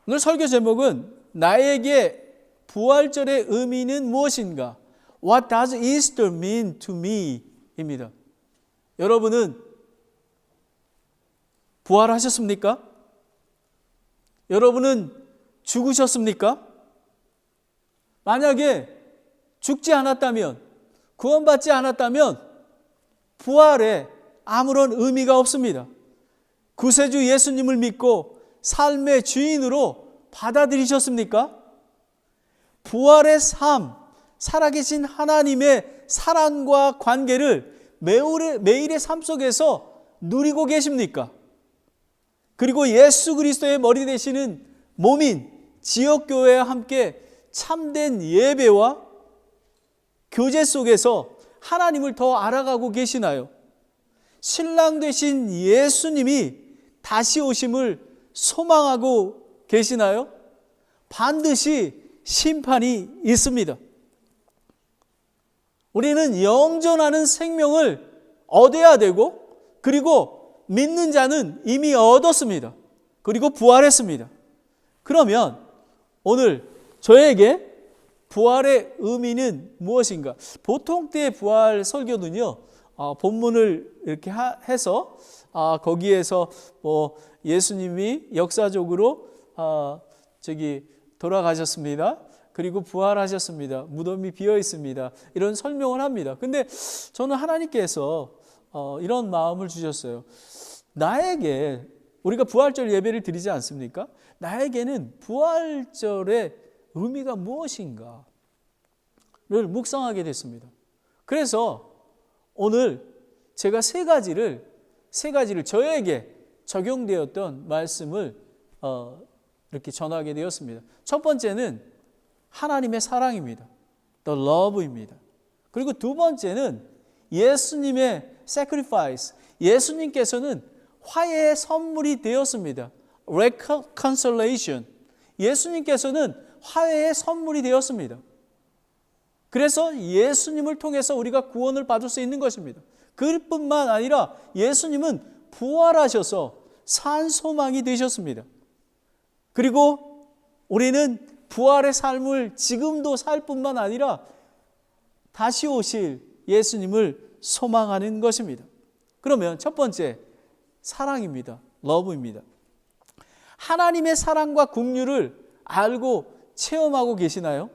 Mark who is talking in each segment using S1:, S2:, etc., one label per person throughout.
S1: 오늘 설교 제목은 나에게 부활절의 의미는 무엇인가? What does Easter mean to me? 입니다. 여러분은 부활하셨습니까? 여러분은 죽으셨습니까? 만약에 죽지 않았다면, 구원받지 않았다면 부활에 아무런 의미가 없습니다. 구세주 예수님을 믿고 삶의 주인으로 받아들이셨습니까? 부활의 삶, 살아계신 하나님의 사랑과 관계를 매일의 삶 속에서 누리고 계십니까? 그리고 예수 그리스도의 머리 되시는 몸인 지역교회와 함께 참된 예배와 교제 속에서 하나님을 더 알아가고 계시나요? 신랑 되신 예수님이 다시 오심을 소망하고 계시나요? 반드시 심판이 있습니다. 우리는 영존하는 생명을 얻어야 되고, 그리고 믿는 자는 이미 얻었습니다. 그리고 부활했습니다. 그러면 오늘 저에게 부활의 의미는 무엇인가? 보통 때의 부활 설교는요, 본문을 이렇게 해서 거기에서 예수님이 역사적으로 돌아가셨습니다. 그리고 부활하셨습니다. 무덤이 비어 있습니다. 이런 설명을 합니다. 근데 저는 하나님께서 이런 마음을 주셨어요. 나에게, 우리가 부활절 예배를 드리지 않습니까? 나에게는 부활절의 의미가 무엇인가를 묵상하게 됐습니다. 그래서 오늘 제가 세 가지를 저에게 적용되었던 말씀을 이렇게 전하게 되었습니다. 첫 번째는 하나님의 사랑입니다. The love입니다. 그리고 두 번째는 예수님의 sacrifice. 예수님께서는 화해의 선물이 되었습니다. reconciliation. 예수님께서는 화해의 선물이 되었습니다. 그래서 예수님을 통해서 우리가 구원을 받을 수 있는 것입니다. 그뿐만 아니라 예수님은 부활하셔서 산 소망이 되셨습니다. 그리고 우리는 부활의 삶을 지금도 살 뿐만 아니라 다시 오실 예수님을 소망하는 것입니다. 그러면 첫 번째, 사랑입니다. 러브입니다. 하나님의 사랑과 긍휼을 알고 체험하고 계시나요?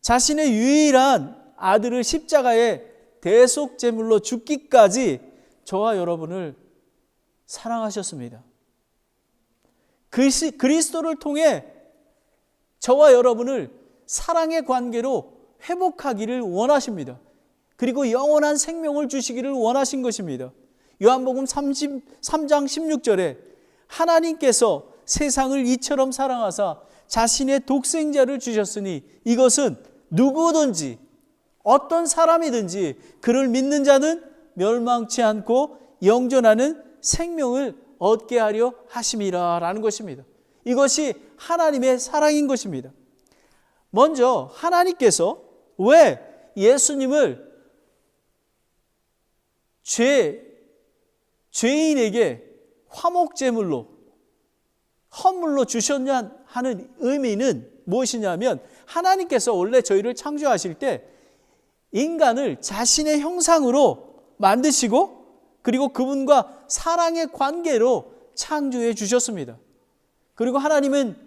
S1: 자신의 유일한 아들을 십자가에 대속제물로 죽기까지 저와 여러분을 사랑하셨습니다. 그리스도를 통해 저와 여러분을 사랑의 관계로 회복하기를 원하십니다. 그리고 영원한 생명을 주시기를 원하신 것입니다. 요한복음 3장 16절에 하나님께서 세상을 이처럼 사랑하사 자신의 독생자를 주셨으니 이것은 누구든지 어떤 사람이든지 그를 믿는 자는 멸망치 않고 영존하는 생명을 얻게 하려 하심이라 라는 것입니다. 이것이 하나님의 사랑인 것입니다. 먼저 하나님께서 왜 예수님을 죄인에게 화목제물로 헌물로 주셨냐 하는 의미는 무엇이냐면, 하나님께서 원래 저희를 창조하실 때 인간을 자신의 형상으로 만드시고 그리고 그분과 사랑의 관계로 창조해 주셨습니다. 그리고 하나님은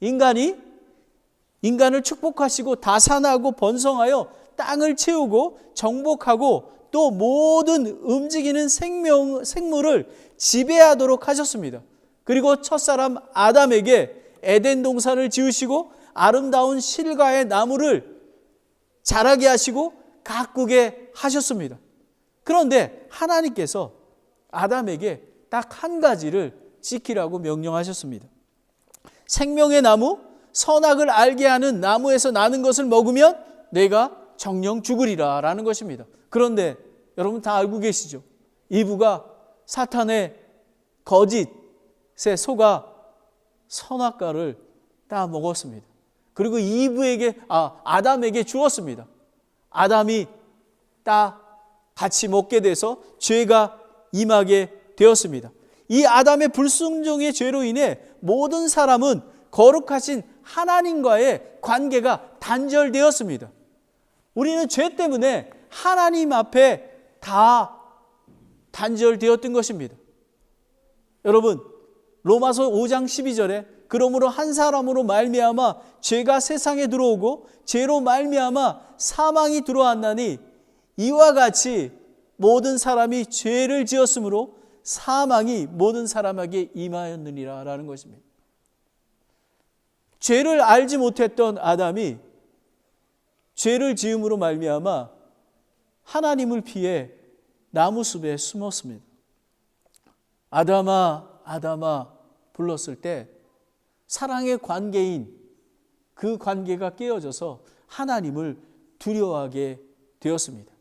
S1: 인간을 축복하시고 다산하고 번성하여 땅을 채우고 정복하고 또 모든 움직이는 생물을 지배하도록 하셨습니다. 그리고 첫사람 아담에게 에덴 동산을 지으시고 아름다운 실과의 나무를 자라게 하시고 가꾸게 하셨습니다. 그런데 하나님께서 아담에게 딱 한 가지를 지키라고 명령하셨습니다. 생명의 나무, 선악을 알게 하는 나무에서 나는 것을 먹으면 내가 정령 죽으리라 라는 것입니다. 그런데 여러분 다 알고 계시죠? 이브가 사탄의 거짓에 속아 선악과를 다 먹었습니다. 그리고 아담에게 주었습니다. 아담이 다 같이 먹게 돼서 죄가 임하게 되었습니다. 이 아담의 불순종의 죄로 인해 모든 사람은 거룩하신 하나님과의 관계가 단절되었습니다. 우리는 죄 때문에 하나님 앞에 다 단절되었던 것입니다. 여러분, 로마서 5장 12절에 그러므로 한 사람으로 말미암아 죄가 세상에 들어오고 죄로 말미암아 사망이 들어왔나니 이와 같이 모든 사람이 죄를 지었으므로 사망이 모든 사람에게 임하였느니라 라는 것입니다. 죄를 알지 못했던 아담이 죄를 지음으로 말미암아 하나님을 피해 나무숲에 숨었습니다. 아담아 아담아 불렀을 때 사랑의 관계인 그 관계가 깨어져서 하나님을 두려워하게 되었습니다.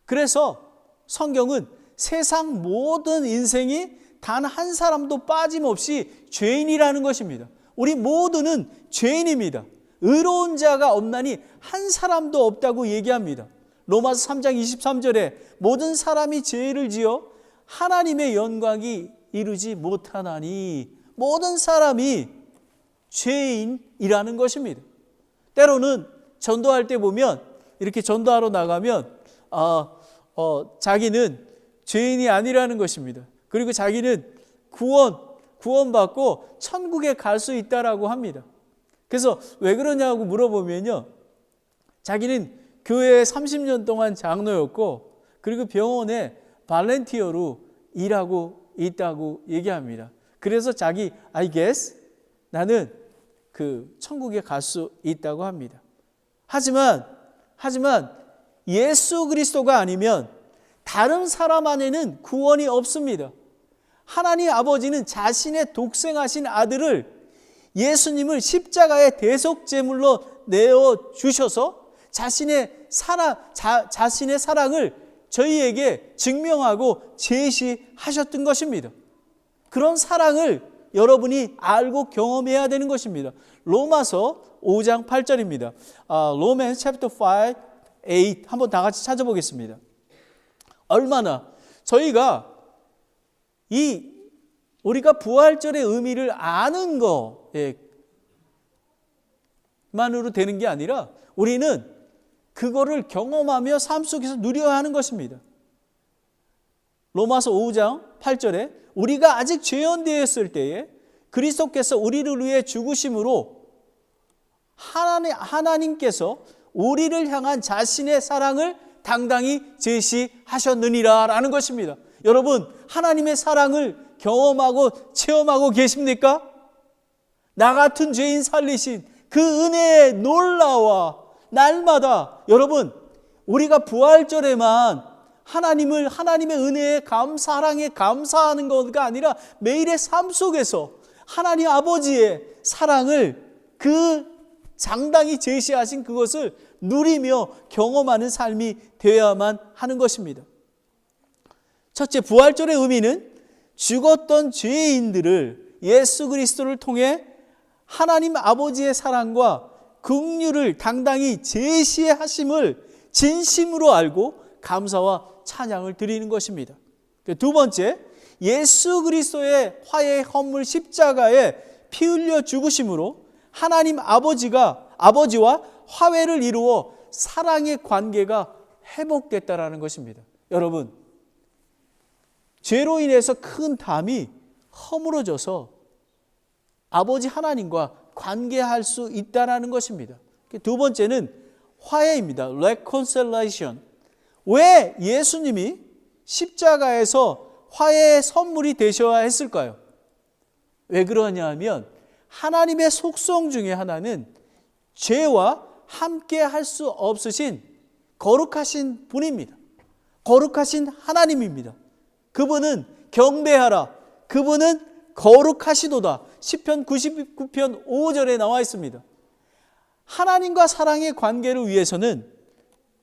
S1: 그래서 성경은 세상 모든 인생이 단 한 사람도 빠짐없이 죄인이라는 것입니다. 우리 모두는 죄인입니다. 의로운 자가 없나니 한 사람도 없다고 얘기합니다. 로마서 3장 23절에 모든 사람이 죄를 지어 하나님의 영광이 이루지 못하나니 모든 사람이 죄인이라는 것입니다. 때로는 전도할 때 보면 이렇게 전도하러 나가면 자기는 죄인이 아니라는 것입니다. 그리고 자기는 구원받고 천국에 갈 수 있다라고 합니다. 그래서 왜 그러냐고 물어보면요, 자기는 교회에 30년 동안 장로였고 그리고 병원에 발렌티어로 일하고 있다고 얘기합니다. 그래서 자기 I guess 나는 그 천국에 갈 수 있다고 합니다. 하지만 예수 그리스도가 아니면 다른 사람 안에는 구원이 없습니다. 하나님 아버지는 자신의 독생하신 아들을 예수님을 십자가의 대속제물로 내어주셔서 자신의 사랑을 저희에게 증명하고 제시하셨던 것입니다. 그런 사랑을 여러분이 알고 경험해야 되는 것입니다. 로마서 5장 8절입니다. Romans chapter 5, 8 한번 다 같이 찾아보겠습니다. 얼마나 저희가 우리가 부활절의 의미를 아는 것만으로 되는 게 아니라 우리는 그거를 경험하며 삶 속에서 누려야 하는 것입니다. 로마서 5장 8절에 우리가 아직 죄연되었을 때에 그리스도께서 우리를 위해 죽으심으로 하나님께서 우리를 향한 자신의 사랑을 당당히 제시하셨느니라 라는 것입니다. 여러분, 하나님의 사랑을 경험하고 체험하고 계십니까? 나 같은 죄인 살리신 그 은혜에 놀라와 날마다 여러분, 우리가 부활절에만 하나님의 은혜에 사랑에 감사하는 것가 아니라 매일의 삶 속에서 하나님 아버지의 사랑을 그 장당히 제시하신 그것을 누리며 경험하는 삶이 되어야만 하는 것입니다. 첫째, 부활절의 의미는 죽었던 죄인들을 예수 그리스도를 통해 하나님 아버지의 사랑과 긍휼을 당당히 제시하심을 진심으로 알고 감사와 찬양을 드리는 것입니다. 두 번째, 예수 그리스도의 화해의 헌물 십자가에 피 흘려 죽으심으로 하나님 아버지와 화해를 이루어 사랑의 관계가 회복됐다라는 것입니다. 여러분, 죄로 인해서 큰 담이 허물어져서 아버지 하나님과 관계할 수 있다라는 것입니다. 두 번째는 화해입니다. reconciliation. 왜 예수님이 십자가에서 화해의 선물이 되셔야 했을까요? 왜 그러냐 하면 하나님의 속성 중에 하나는 죄와 함께 할 수 없으신 거룩하신 분입니다. 거룩하신 하나님입니다. 그분은 경배하라. 그분은 거룩하시도다. 시편 99편 5절에 나와 있습니다. 하나님과 사랑의 관계를 위해서는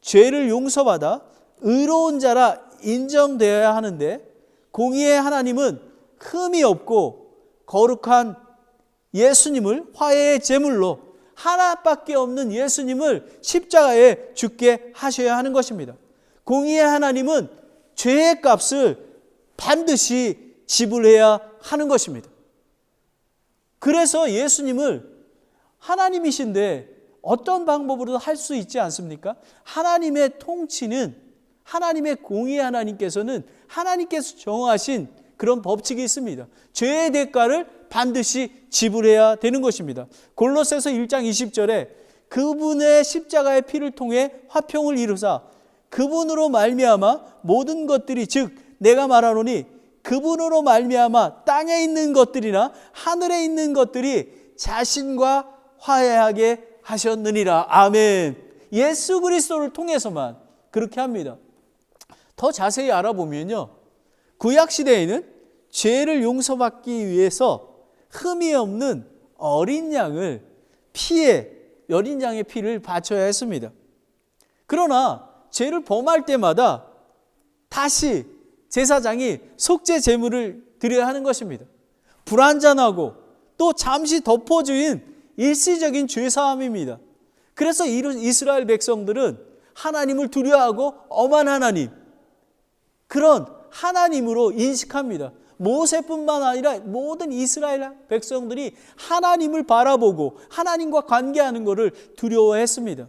S1: 죄를 용서받아 의로운 자라 인정되어야 하는데 공의의 하나님은 흠이 없고 거룩한 예수님을 화해의 제물로 하나밖에 없는 예수님을 십자가에 죽게 하셔야 하는 것입니다. 공의의 하나님은 죄의 값을 반드시 지불해야 하는 것입니다. 그래서 예수님을 하나님이신데 어떤 방법으로도 할 수 있지 않습니까? 하나님의 통치는, 하나님의 공의 하나님께서는 하나님께서 정하신 그런 법칙이 있습니다. 죄의 대가를 반드시 지불해야 되는 것입니다. 골로새서 1장 20절에 그분의 십자가의 피를 통해 화평을 이루사 그분으로 말미암아 모든 것들이, 즉 내가 말하노니 그분으로 말미암아 땅에 있는 것들이나 하늘에 있는 것들이 자신과 화해하게 하셨느니라. 아멘. 예수 그리스도를 통해서만 그렇게 합니다. 더 자세히 알아보면요, 구약 시대에는 죄를 용서받기 위해서 흠이 없는 어린 양의 피를 바쳐야 했습니다. 그러나 죄를 범할 때마다 다시 제사장이 속죄 제물을 드려야 하는 것입니다. 불완전하고 또 잠시 덮어주인 일시적인 죄사함입니다. 그래서 이스라엘 백성들은 하나님을 두려워하고 엄한 하나님, 그런 하나님으로 인식합니다. 모세뿐만 아니라 모든 이스라엘 백성들이 하나님을 바라보고 하나님과 관계하는 것을 두려워했습니다.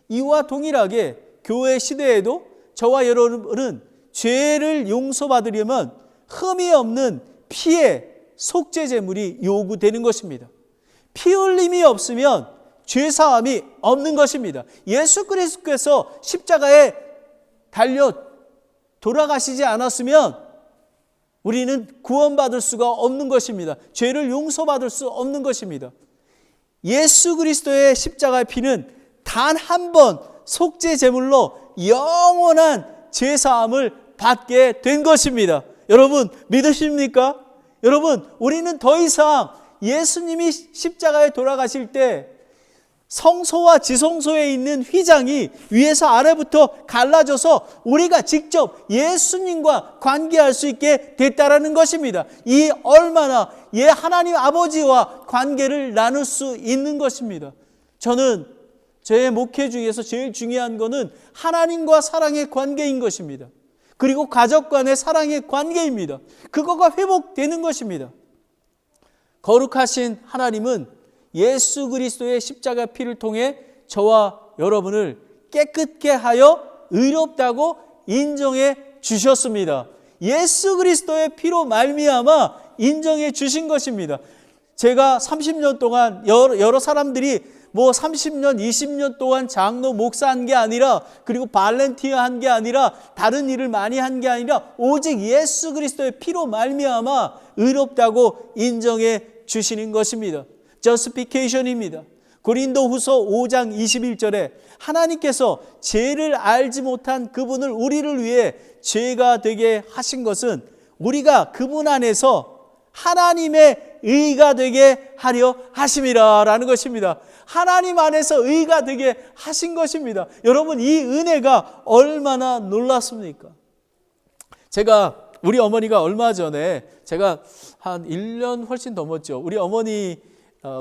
S1: 이와 동일하게 교회 시대에도 저와 여러분은 죄를 용서받으려면 흠이 없는 피의 속죄 제물이 요구되는 것입니다. 피 흘림이 없으면 죄사함이 없는 것입니다. 예수 그리스도께서 십자가에 달려 돌아가시지 않았으면 우리는 구원받을 수가 없는 것입니다. 죄를 용서받을 수 없는 것입니다. 예수 그리스도의 십자가의 피는 단 한 번 속죄 제물로 영원한 죄사함을 받게 된 것입니다. 여러분 믿으십니까? 여러분, 우리는 더 이상 예수님이 십자가에 돌아가실 때 성소와 지성소에 있는 휘장이 위에서 아래부터 갈라져서 우리가 직접 예수님과 관계할 수 있게 됐다라는 것입니다. 이 얼마나 하나님 아버지와 관계를 나눌 수 있는 것입니다. 저는 제 목회 중에서 제일 중요한 것은 하나님과 사랑의 관계인 것입니다. 그리고 가족 간의 사랑의 관계입니다. 그거가 회복되는 것입니다. 거룩하신 하나님은 예수 그리스도의 십자가 피를 통해 저와 여러분을 깨끗게 하여 의롭다고 인정해 주셨습니다. 예수 그리스도의 피로 말미암아 인정해 주신 것입니다. 제가 30년 동안 여러 사람들이 30년, 20년 동안 장로 목사한 게 아니라, 그리고 발렌티어 한 게 아니라, 다른 일을 많이 한 게 아니라 오직 예수 그리스도의 피로 말미암아 의롭다고 인정해 주시는 것입니다. 저스티피케이션입니다. 고린도후서 5장 21절에 하나님께서 죄를 알지 못한 그분을 우리를 위해 죄가 되게 하신 것은 우리가 그분 안에서 하나님의 의가 되게 하려 하심이라 라는 것입니다. 하나님 안에서 의가 되게 하신 것입니다. 여러분, 이 은혜가 얼마나 놀랍습니까? 우리 어머니가 얼마 전에, 제가 한 1년 훨씬 넘었죠. 우리 어머니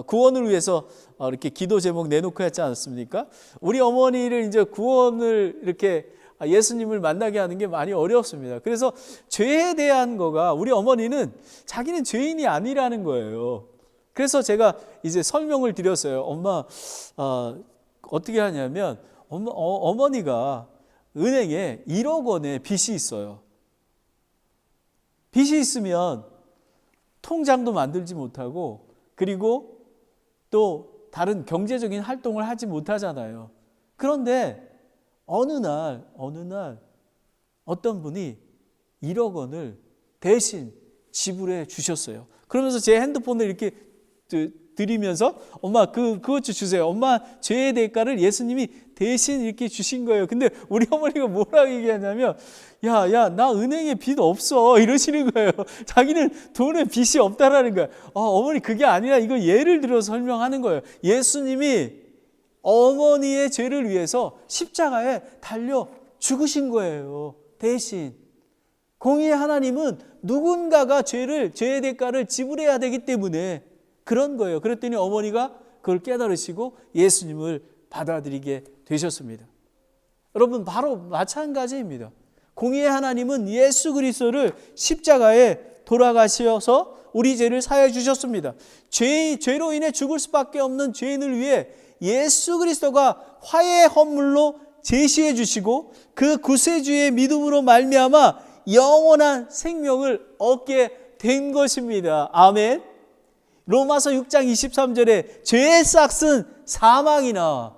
S1: 구원을 위해서 이렇게 기도 제목 내놓고 했지 않습니까? 우리 어머니를 이제 구원을 이렇게 예수님을 만나게 하는 게 많이 어려웠습니다. 그래서 죄에 대한 거가, 우리 어머니는 자기는 죄인이 아니라는 거예요. 그래서 제가 이제 설명을 드렸어요. 엄마, 어떻게 하냐면, 어머니가 은행에 1억 원의 빚이 있어요. 빚이 있으면 통장도 만들지 못하고, 그리고 또 다른 경제적인 활동을 하지 못하잖아요. 그런데 어느 날 어떤 분이 1억 원을 대신 지불해 주셨어요. 그러면서 제 핸드폰을 이렇게 드리면서, 엄마 그것 좀 주세요. 엄마 죄의 대가를 예수님이 대신 이렇게 주신 거예요. 근데 우리 어머니가 뭐라고 얘기하냐면, 야, 나 은행에 빚 없어, 이러시는 거예요. 자기는 돈에 빚이 없다라는 거예요. 어머니, 그게 아니라 이거 예를 들어서 설명하는 거예요. 예수님이 어머니의 죄를 위해서 십자가에 달려 죽으신 거예요. 대신. 공의의 하나님은 누군가가 죄의 대가를 지불해야 되기 때문에 그런 거예요. 그랬더니 어머니가 그걸 깨달으시고 예수님을 받아들이게 되셨습니다. 여러분, 바로 마찬가지입니다. 공의의 하나님은 예수 그리스도를 십자가에 돌아가셔서 우리 죄를 사하여 주셨습니다. 죄로 인해 죽을 수밖에 없는 죄인을 위해 예수 그리스도가 화해의 헌물로 제시해 주시고 그 구세주의 믿음으로 말미암아 영원한 생명을 얻게 된 것입니다. 아멘. 로마서 6장 23절에 죄의 싹은 사망이나,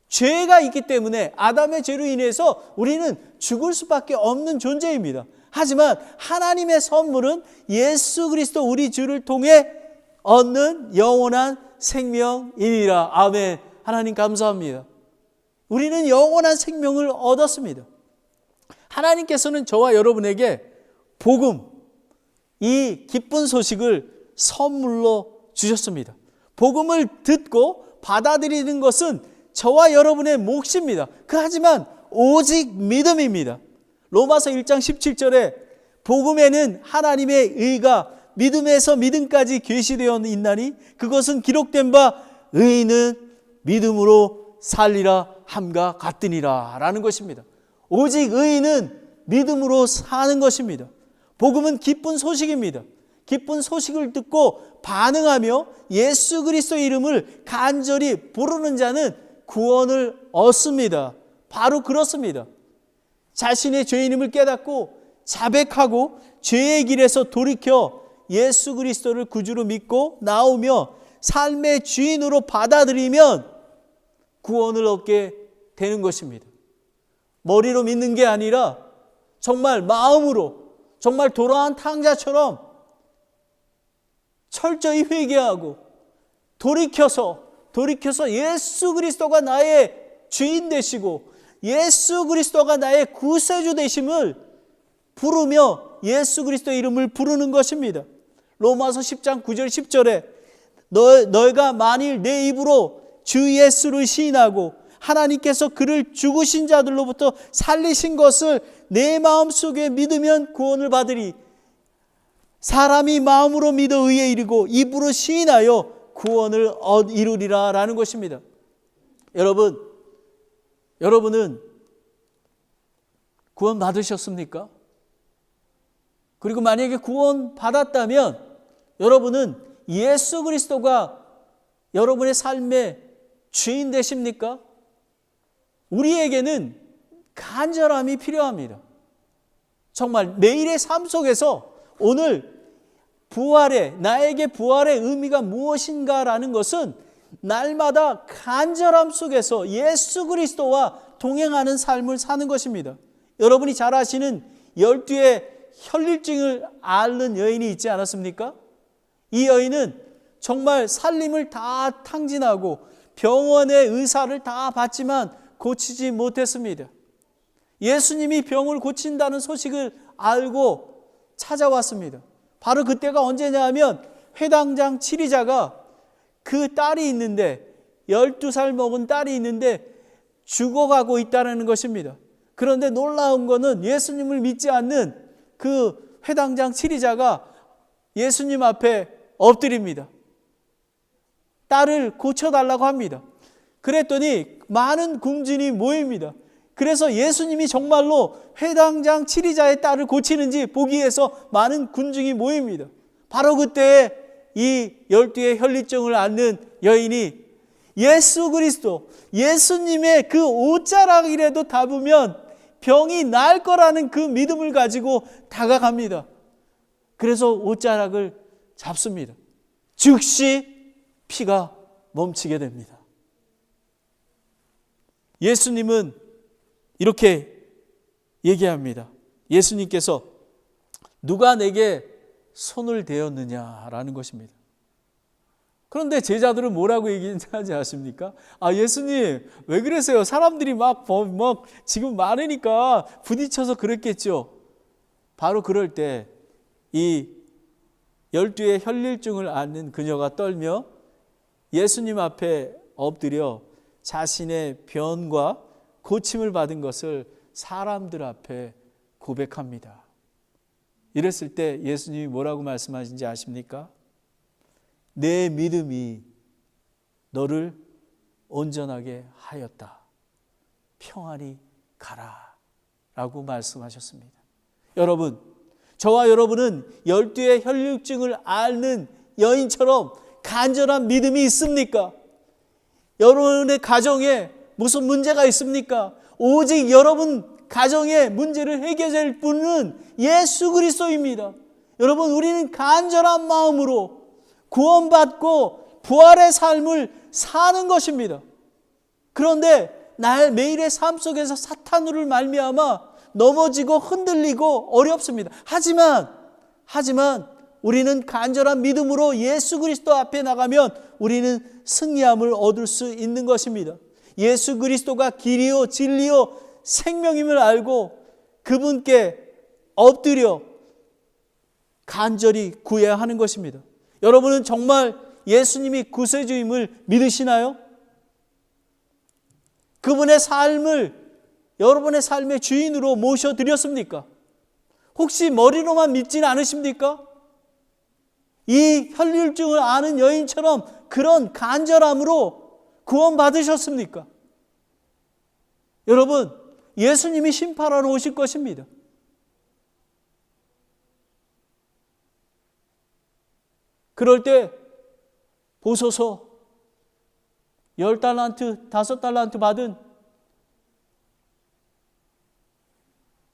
S1: 죄가 있기 때문에 아담의 죄로 인해서 우리는 죽을 수밖에 없는 존재입니다. 하지만 하나님의 선물은 예수 그리스도 우리 주를 통해 얻는 영원한 생명이니라. 아멘. 하나님 감사합니다. 우리는 영원한 생명을 얻었습니다. 하나님께서는 저와 여러분에게 복음, 이 기쁜 소식을 선물로 주셨습니다. 복음을 듣고 받아들이는 것은 저와 여러분의 몫입니다. 하지만 오직 믿음입니다. 로마서 1장 17절에 복음에는 하나님의 의가 믿음에서 믿음까지 계시되어 있나니 그것은 기록된 바 의인은 믿음으로 살리라 함과 같으니라 라는 것입니다. 오직 의인은 믿음으로 사는 것입니다. 복음은 기쁜 소식입니다. 기쁜 소식을 듣고 반응하며 예수 그리스도의 이름을 간절히 부르는 자는 구원을 얻습니다. 바로 그렇습니다. 자신의 죄인임을 깨닫고 자백하고 죄의 길에서 돌이켜 예수 그리스도를 구주로 믿고 나오며 삶의 주인으로 받아들이면 구원을 얻게 되는 것입니다. 머리로 믿는 게 아니라 정말 마음으로, 정말 돌아온 탕자처럼 철저히 회개하고 돌이켜서 예수 그리스도가 나의 주인 되시고 예수 그리스도가 나의 구세주 되심을 부르며 예수 그리스도의 이름을 부르는 것입니다. 로마서 10장 9절 10절에 너희가 만일 내 입으로 주 예수를 시인하고 하나님께서 그를 죽으신 자들로부터 살리신 것을 내 마음속에 믿으면 구원을 받으리. 사람이 마음으로 믿어 의에 이르고 입으로 시인하여 구원을 이루리라 라는 것입니다. 여러분은 구원 받으셨습니까? 그리고 만약에 구원 받았다면 여러분은 예수 그리스도가 여러분의 삶의 주인 되십니까? 우리에게는 간절함이 필요합니다. 정말 매일의 삶 속에서 오늘 나에게 부활의 의미가 무엇인가라는 것은 날마다 간절함 속에서 예수 그리스도와 동행하는 삶을 사는 것입니다. 여러분이 잘 아시는 12의 혈일증을 앓는 여인이 있지 않았습니까? 이 여인은 정말 살림을 다 탕진하고 병원의 의사를 다 받지만 고치지 못했습니다. 예수님이 병을 고친다는 소식을 알고 찾아왔습니다. 바로 그때가 언제냐 하면 회당장 치리자가 그 딸이 있는데 12살 먹은 딸이 있는데 죽어가고 있다는 것입니다. 그런데 놀라운 것은 예수님을 믿지 않는 그 회당장 치리자가 예수님 앞에 엎드립니다. 딸을 고쳐달라고 합니다. 그랬더니 많은 궁진이 모입니다. 그래서 예수님이 정말로 회당장 치리자의 딸을 고치는지 보기 위해서 많은 군중이 모입니다. 바로 그때 이 12의 혈리증을 앓는 여인이 예수 그리스도, 예수님의 그 옷자락이라도 닿으면 병이 나을 거라는 그 믿음을 가지고 다가갑니다. 그래서 옷자락을 잡습니다. 즉시 피가 멈추게 됩니다. 예수님은 이렇게 얘기합니다. 예수님께서 누가 내게 손을 대었느냐라는 것입니다. 그런데 제자들은 뭐라고 얘기하지 않습니까? 예수님 왜 그러세요? 사람들이 막 지금 많으니까 부딪혀서 그랬겠죠. 바로 그럴 때 이 12의 혈일증을 앓는 그녀가 떨며 예수님 앞에 엎드려 자신의 변과 고침을 받은 것을 사람들 앞에 고백합니다. 이랬을 때 예수님이 뭐라고 말씀하신지 아십니까? 내 믿음이 너를 온전하게 하였다. 평안히 가라 라고 말씀하셨습니다. 여러분, 저와 여러분은 12의 혈류증을 앓는 여인처럼 간절한 믿음이 있습니까? 여러분의 가정에 무슨 문제가 있습니까? 오직 여러분 가정의 문제를 해결할 분은 예수 그리스도입니다. 여러분, 우리는 간절한 마음으로 구원받고 부활의 삶을 사는 것입니다. 그런데 매일의 삶 속에서 사탄으로 말미암아 넘어지고 흔들리고 어렵습니다. 하지만 우리는 간절한 믿음으로 예수 그리스도 앞에 나가면 우리는 승리함을 얻을 수 있는 것입니다. 예수 그리스도가 길이요 진리요 생명임을 알고 그분께 엎드려 간절히 구해야 하는 것입니다. 여러분은 정말 예수님이 구세주임을 믿으시나요? 그분의 삶을 여러분의 삶의 주인으로 모셔드렸습니까? 혹시 머리로만 믿지는 않으십니까? 이 혈류증을 아는 여인처럼 그런 간절함으로 구원받으셨습니까? 여러분, 예수님이 심판하러 오실 것입니다. 그럴 때 보소서 10달란트, 5달란트 받은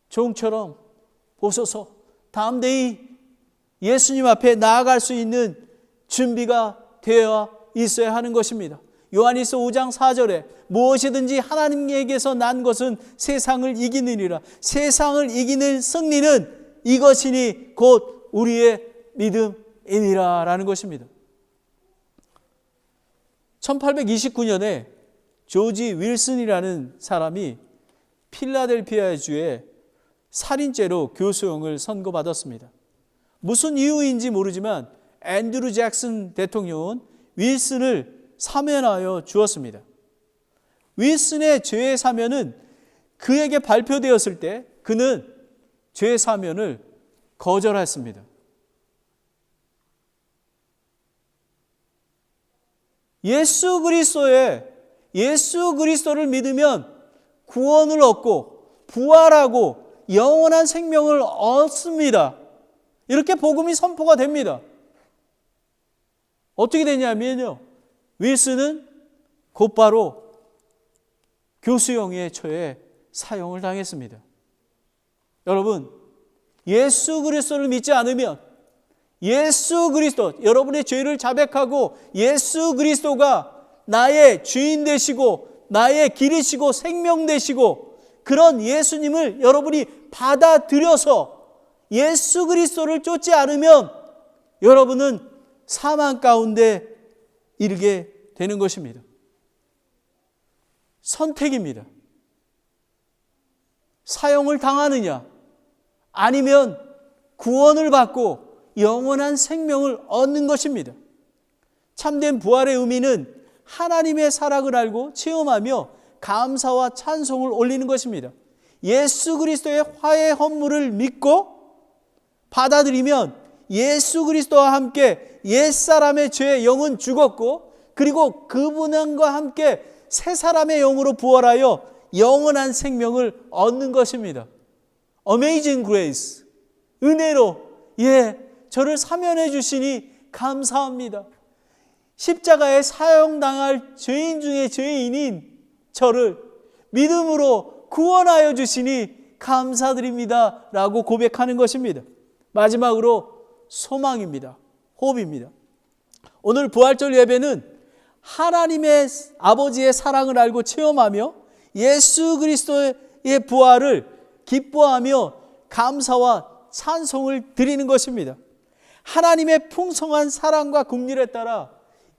S1: 종처럼 보소서 다음 데이 예수님 앞에 나아갈 수 있는 준비가 되어 있어야 하는 것입니다. 요한일서 5장 4절에 무엇이든지 하나님에게서 난 것은 세상을 이기느니라. 세상을 이기는 승리는 이것이니 곧 우리의 믿음이니라 라는 것입니다. 1829년에 조지 윌슨이라는 사람이 필라델피아주에 살인죄로 교수형을 선고받았습니다. 무슨 이유인지 모르지만 앤드루 잭슨 대통령은 윌슨을 사면하여 주었습니다. 윌슨의 죄의 사면은 그에게 발표되었을 때 그는 죄 사면을 거절했습니다. 예수 그리스도를 믿으면 구원을 얻고 부활하고 영원한 생명을 얻습니다. 이렇게 복음이 선포가 됩니다. 어떻게 되냐면요, 윌슨은 곧바로 교수형에 처해 사형을 당했습니다. 여러분, 예수 그리스도를 믿지 않으면 예수 그리스도, 여러분의 죄를 자백하고 예수 그리스도가 나의 주인 되시고 나의 길이시고 생명 되시고 그런 예수님을 여러분이 받아들여서 예수 그리스도를 쫓지 않으면 여러분은 사망 가운데 이르게 되는 것입니다. 선택입니다. 사형을 당하느냐 아니면 구원을 받고 영원한 생명을 얻는 것입니다. 참된 부활의 의미는 하나님의 사랑을 알고 체험하며 감사와 찬송을 올리는 것입니다. 예수 그리스도의 화해 헌물을 믿고 받아들이면 예수 그리스도와 함께 옛사람의 죄의 영은 죽었고 그리고 그분과 함께 새 사람의 영으로 부활하여 영원한 생명을 얻는 것입니다. Amazing Grace, 은혜로 저를 사면해 주시니 감사합니다. 십자가에 사형당할 죄인 중에 죄인인 저를 믿음으로 구원하여 주시니 감사드립니다 라고 고백하는 것입니다. 마지막으로 소망입니다. 호흡입니다. 오늘 부활절 예배는 하나님의 아버지의 사랑을 알고 체험하며 예수 그리스도의 부활을 기뻐하며 감사와 찬송을 드리는 것입니다. 하나님의 풍성한 사랑과 긍휼에 따라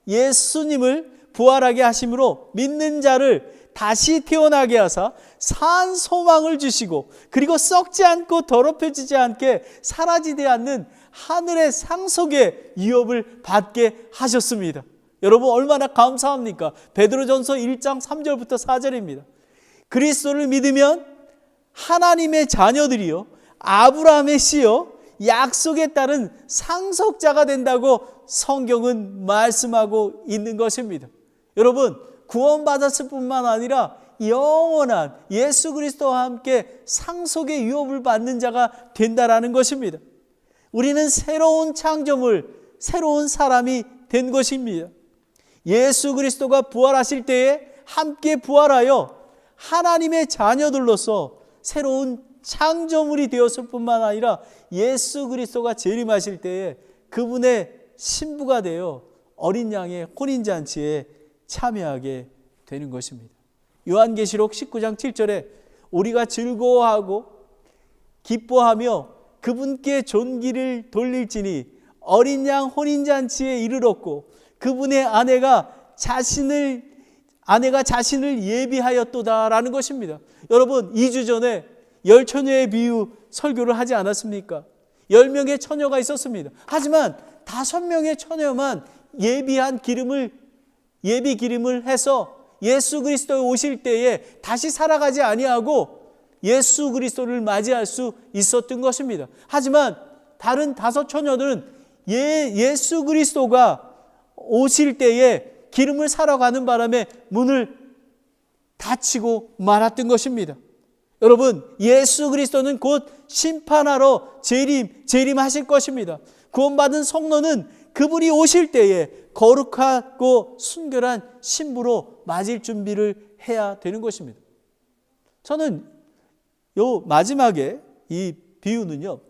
S1: 예수님을 부활하게 하심으로 믿는 자를 다시 태어나게 하사 산 소망을 주시고 그리고 썩지 않고 더럽혀지지 않게 사라지지 않는 하늘의 상속의 유업을 받게 하셨습니다. 여러분 얼마나 감사합니까? 베드로전서 1장 3절부터 4절입니다. 그리스도를 믿으면 하나님의 자녀들이요 아브라함의 씨요 약속에 따른 상속자가 된다고 성경은 말씀하고 있는 것입니다. 여러분 구원받았을 뿐만 아니라 영원한 예수 그리스도와 함께 상속의 유업을 받는 자가 된다라는 것입니다. 우리는 새로운 창조물, 새로운 사람이 된 것입니다. 예수 그리스도가 부활하실 때에 함께 부활하여 하나님의 자녀들로서 새로운 창조물이 되었을 뿐만 아니라 예수 그리스도가 재림하실 때에 그분의 신부가 되어 어린 양의 혼인잔치에 참여하게 되는 것입니다. 요한계시록 19장 7절에 우리가 즐거워하고 기뻐하며 그분께 존귀를 돌릴지니 어린 양 혼인잔치에 이르렀고 그분의 아내가 자신을 예비하였도다라는 것입니다. 여러분, 2주 전에 열처녀의 비유 설교를 하지 않았습니까? 10명의 처녀가 있었습니다. 하지만 5명의 처녀만 예비 기름을 해서 예수 그리스도에 오실 때에 다시 살아가지 아니하고 예수 그리스도를 맞이할 수 있었던 것입니다. 하지만 다른 5 처녀들은 예수 그리스도가 오실 때에 기름을 사러 가는 바람에 문을 닫히고 말았던 것입니다. 여러분, 예수 그리스도는 곧 심판하러 재림하실 것입니다. 구원받은 성도는 그분이 오실 때에 거룩하고 순결한 신부로 맞을 준비를 해야 되는 것입니다. 저는 요 마지막에 이 비유는요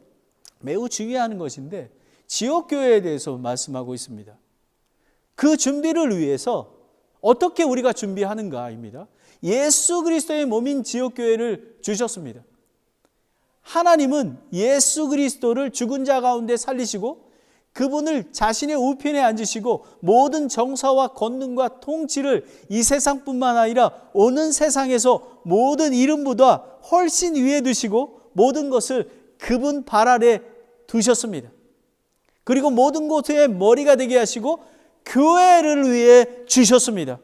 S1: 매우 중요한 것인데 지옥교회에 대해서 말씀하고 있습니다. 그 준비를 위해서 어떻게 우리가 준비하는가입니다. 예수 그리스도의 몸인 지옥교회를 주셨습니다. 하나님은 예수 그리스도를 죽은 자 가운데 살리시고 그분을 자신의 우편에 앉으시고 모든 정사와 권능과 통치를 이 세상뿐만 아니라 오는 세상에서 모든 이름보다 훨씬 위에 두시고 모든 것을 그분 발 아래 두셨습니다. 그리고 모든 곳의 머리가 되게 하시고 교회를 위해 주셨습니다.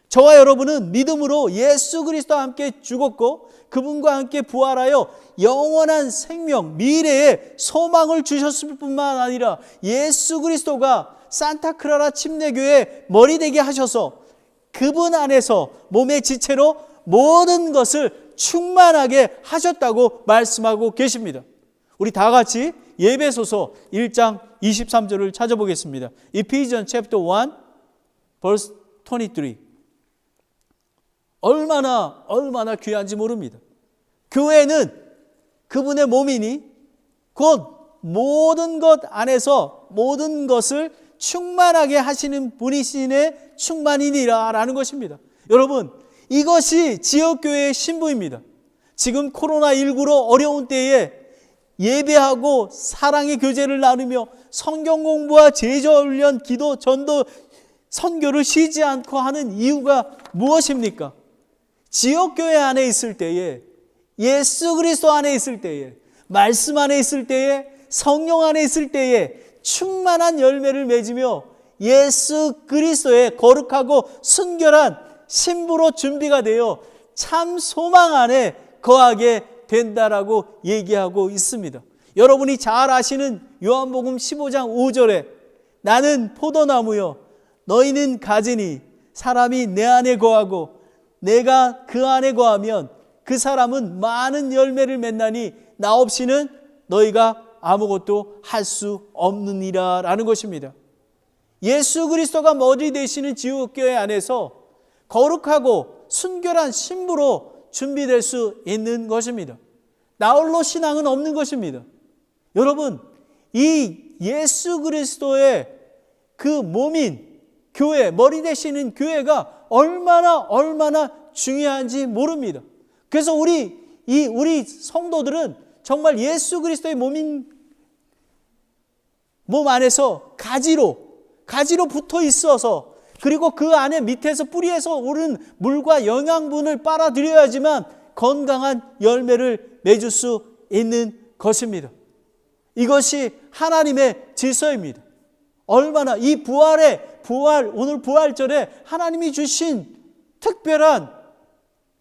S1: 저와 여러분은 믿음으로 예수 그리스도와 함께 죽었고 그분과 함께 부활하여 영원한 생명, 미래의 소망을 주셨을 뿐만 아니라 예수 그리스도가 산타크라라 침례교회 머리 되게 하셔서 그분 안에서 몸의 지체로 모든 것을 충만하게 하셨다고 말씀하고 계십니다. 우리 다 같이 에베소서 1장 23절을 찾아보겠습니다. Ephesians chapter 1 verse 23. 얼마나 귀한지 모릅니다. 교회는 그분의 몸이니 곧 모든 것 안에서 모든 것을 충만하게 하시는 분이시네 충만이니라 라는 것입니다. 여러분, 이것이 지역교회의 신부입니다. 지금 코로나19로 어려운 때에 예배하고 사랑의 교제를 나누며 성경 공부와 제자훈련, 기도, 전도, 선교를 쉬지 않고 하는 이유가 무엇입니까? 지역교회 안에 있을 때에, 예수 그리스도 안에 있을 때에, 말씀 안에 있을 때에, 성령 안에 있을 때에 충만한 열매를 맺으며 예수 그리스도의 거룩하고 순결한 신부로 준비가 되어 참 소망 안에 거하게 된다라고 얘기하고 있습니다. 여러분이 잘 아시는 요한복음 15장 5절에 나는 포도나무요 너희는 가지니 사람이 내 안에 거하고 내가 그 안에 거하면 그 사람은 많은 열매를 맺나니 나 없이는 너희가 아무것도 할 수 없느니라 라는 것입니다. 예수 그리스도가 머리 되시는 지옥교회 안에서 거룩하고 순결한 신부로 준비될 수 있는 것입니다. 나홀로 신앙은 없는 것입니다. 여러분, 이 예수 그리스도의 그 몸인 교회, 머리 되시는 교회가 얼마나 중요한지 모릅니다. 그래서 우리 성도들은 정말 예수 그리스도의 몸 안에서 가지로 붙어 있어서 그리고 그 안에 밑에서 뿌리에서 오른 물과 영양분을 빨아들여야지만 건강한 열매를 맺을 수 있는 것입니다. 이것이 하나님의 질서입니다. 얼마나 이 오늘 부활절에 하나님이 주신 특별한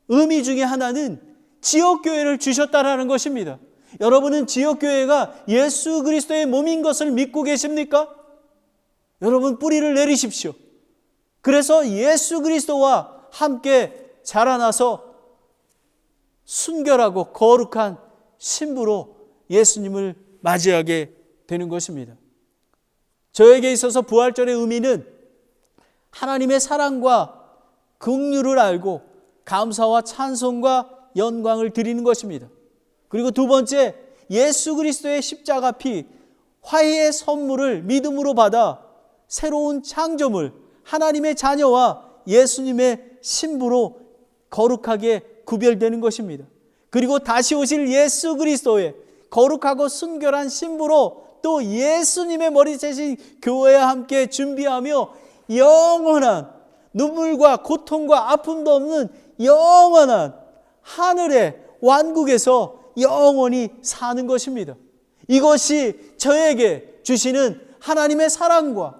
S1: 의미 중에 하나는 지역교회를 주셨다라는 것입니다. 여러분은 지역교회가 예수 그리스도의 몸인 것을 믿고 계십니까? 여러분 뿌리를 내리십시오. 그래서 예수 그리스도와 함께 자라나서 순결하고 거룩한 신부로 예수님을 맞이하게 되는 것입니다. 저에게 있어서 부활절의 의미는 하나님의 사랑과 긍휼을 알고 감사와 찬송과 영광을 드리는 것입니다. 그리고 두 번째, 예수 그리스도의 십자가 피, 화해의 선물을 믿음으로 받아 새로운 창조물, 하나님의 자녀와 예수님의 신부로 거룩하게 구별되는 것입니다. 그리고 다시 오실 예수 그리스도의 거룩하고 순결한 신부로 또 예수님의 머리 대신 교회와 함께 준비하며 영원한 눈물과 고통과 아픔도 없는 영원한 하늘의 왕국에서 영원히 사는 것입니다. 이것이 저에게 주시는 하나님의 사랑과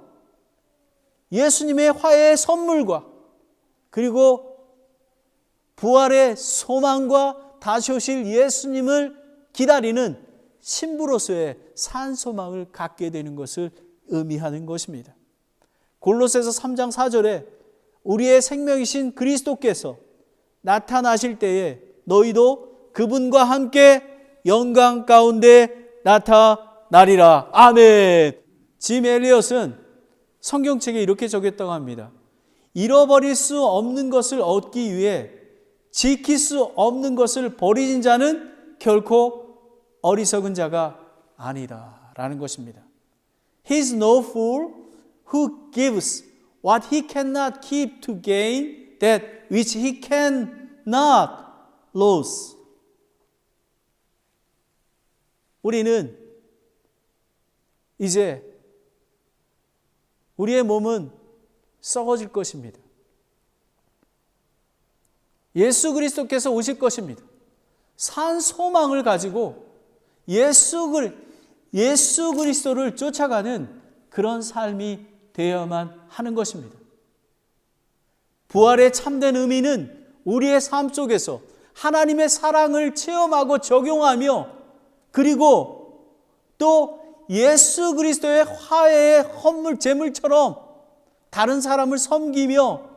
S1: 예수님의 화해의 선물과 그리고 부활의 소망과 다시 오실 예수님을 기다리는 신부로서의 산소망을 갖게 되는 것을 의미하는 것입니다. 골로새서 3장 4절에 우리의 생명이신 그리스도께서 나타나실 때에 너희도 그분과 함께 영광 가운데 나타나리라. 아멘. 짐 엘리엇은 성경책에 이렇게 적였다고 합니다. 잃어버릴 수 없는 것을 얻기 위해 지킬 수 없는 것을 버리는 자는 결코 어리석은 자가 아니다 라는 것입니다. He is no fool who gives what he cannot keep to gain that which he cannot lose. 우리는 이제 우리의 몸은 썩어질 것입니다. 예수 그리스도께서 오실 것입니다. 산 소망을 가지고 예수 그리스도를 쫓아가는 그런 삶이 되어야만 하는 것입니다. 부활의 참된 의미는 우리의 삶 속에서 하나님의 사랑을 체험하고 적용하며 그리고 또 예수 그리스도의 화해의 헌물 제물처럼 다른 사람을 섬기며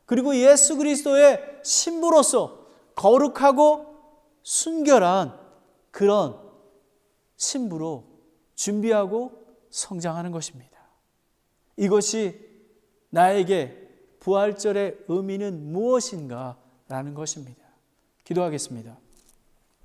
S1: 그리고 예수 그리스도의 신부로서 거룩하고 순결한 그런 신부로 준비하고 성장하는 것입니다. 이것이 나에게 부활절의 의미는 무엇인가 라는 것입니다. 기도하겠습니다.